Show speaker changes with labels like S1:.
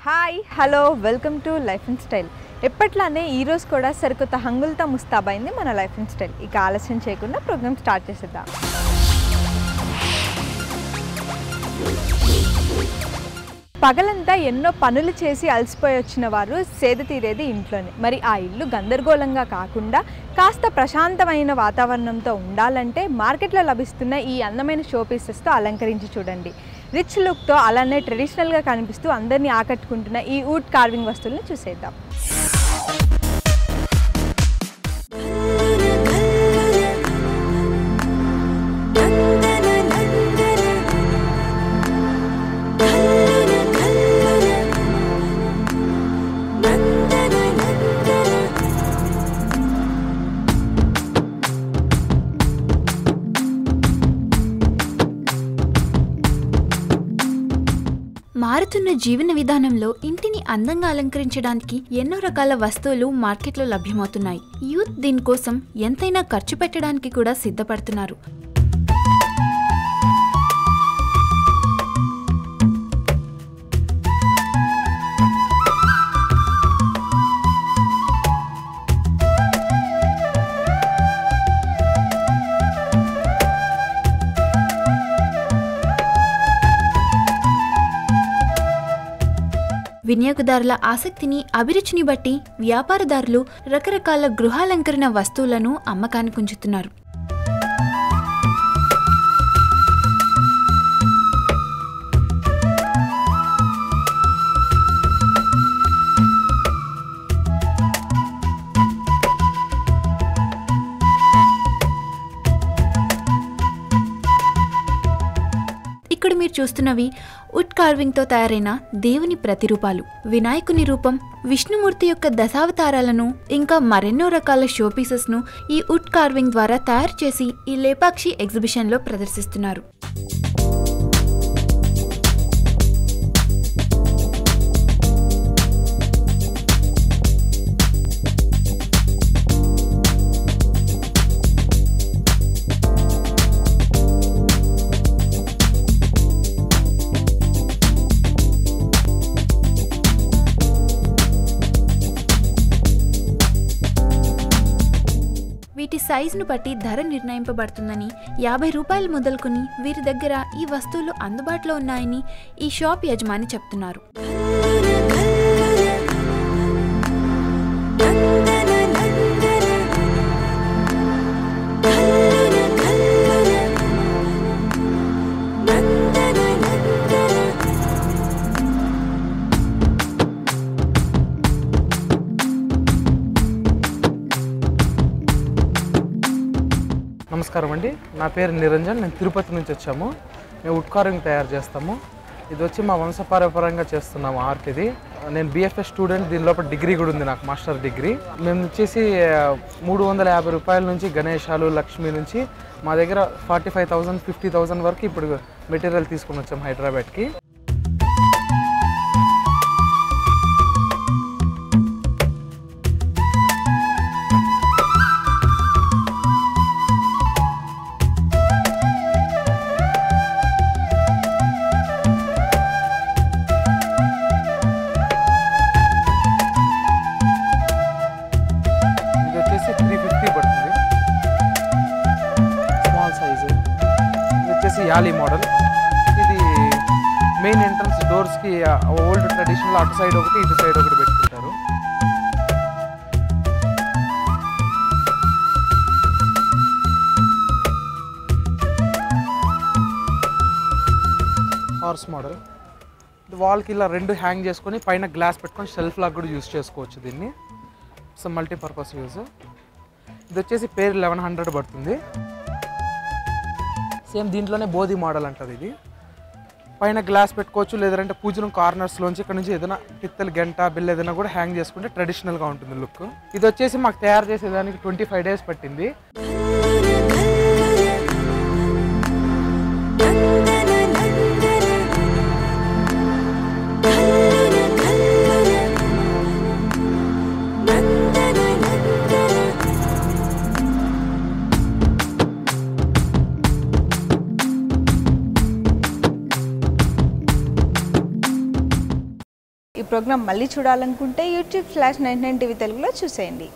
S1: Hi hello welcome to life and style. ఎప్పట్లానే ఈరోజు కూడా సరికొత్త హంగులతో ముస్తాబైంది మన లైఫ్ అండ్ స్టైల్. ఇక ఆలస్యం చేయకుండా ప్రోగ్రామ్ స్టార్ట్ చేసేద్దాం. పగలంతా ఎన్నో పనులు చేసి అలసిపోయి వచ్చిన వారు సేద తీరేది ఇంట్లోనే. మరి ఆ ఇల్లు గందరగోళంగా కాకుండా కాస్త ప్రశాంతమైన వాతావరణంతో ఉండాలంటే మార్కెట్లో లభిస్తున్న ఈ అందమైన షో పీసెస్తో అలంకరించి చూడండి. రిచ్ లుక్తో అలానే ట్రెడిషనల్గా కనిపిస్తూ అందరినీ ఆకట్టుకుంటున్న ఈ వుడ్ కార్వింగ్ వస్తువులను చూసేద్దాం.
S2: మారుతున్న జీవన విధానంలో ఇంటిని అందంగా అలంకరించడానికి ఎన్నో రకాల వస్తువులు మార్కెట్లో లభ్యమవుతున్నాయి. యూత్ దీనికోసం ఎంతైనా ఖర్చు పెట్టడానికి కూడా సిద్ధపడుతున్నారు. వినియోగదారుల ఆసక్తిని, అభిరుచిని బట్టి వ్యాపారదారులు రకరకాల గృహాలంకరణ వస్తువులను అమ్మకానికి ఉంచుతున్నారు. ఇక్కడ మీరు చూస్తున్నవి వుడ్ కార్వింగ్తో తయారైన దేవుని ప్రతిరూపాలు. వినాయకుని రూపం, విష్ణుమూర్తి యొక్క దశావతారాలను ఇంకా మరెన్నో రకాల షో పీసెస్ను ఈ వుడ్ కార్వింగ్ ద్వారా తయారు చేసి ఈ లేపాక్షి ఎగ్జిబిషన్లో ప్రదర్శిస్తున్నారు. వీటి సైజును బట్టి ధర నిర్ణయింపబడుతుందని, 50 రూపాయలు మొదలుకొని వీరి దగ్గర ఈ వస్తువులు అందుబాటులో ఉన్నాయని ఈ షాప్ యజమాని చెప్తున్నారు.
S3: నమస్కారం అండి, నా పేరు నిరంజన్. నేను తిరుపతి నుంచి వచ్చాము. మేము వుడ్ కార్వింగ్ తయారు చేస్తాము. ఇది వచ్చి మా వంశపారంపర్యంగా చేస్తున్నాము ఆర్ట్. ఇది నేను బిఎఫ్ఎస్ స్టూడెంట్, దీని లోపల డిగ్రీ కూడా ఉంది నాకు, మాస్టర్ డిగ్రీ. మేము వచ్చేసి 350 రూపాయల నుంచి గణేశాలు, లక్ష్మి నుంచి మా దగ్గర 45,000 50,000 వరకు ఇప్పుడు మెటీరియల్ తీసుకుని వచ్చాము హైదరాబాద్కి. ఇది వచ్చేసి 350 పడుతుంది, స్మాల్ సైజు. ఇది వచ్చేసి యాలీ మోడల్. ఇది మెయిన్ ఎంట్రన్స్ డోర్స్కి ఓల్డ్ ట్రెడిషనల్ అటు సైడ్ ఒకటి, ఇటు సైడ్ ఒకటి పెట్టుకుంటారు. Horse model. ఇది వాల్కి ఇలా రెండు హ్యాంగ్ చేసుకొని పైన గ్లాస్ పెట్టుకొని షెల్ఫ్ లాగా కూడా యూజ్ చేసుకోవచ్చు దీన్ని. So multipurpose use. ఇది వచ్చేసి పేరు 1100 పడుతుంది. సేమ్ దీంట్లోనే బోధి మోడల్ అంటారు. ఇది పైన గ్లాస్ పెట్టుకోవచ్చు, లేదంటే పూజనం కార్నర్స్లోంచి ఇక్కడ నుంచి ఏదైనా పిత్తలు, గంట, బిల్ ఏదైనా కూడా హ్యాంగ్ చేసుకుంటే ట్రెడిషనల్గా ఉంటుంది లుక్. ఇది వచ్చేసి మాకు తయారు చేసేదానికి 25 డేస్ పట్టింది.
S1: ఈ ప్రోగ్రామ్ మళ్ళీ చూడాలనుకుంటే యూట్యూబ్/99 టీవీ తెలుగులో చూసేయండి.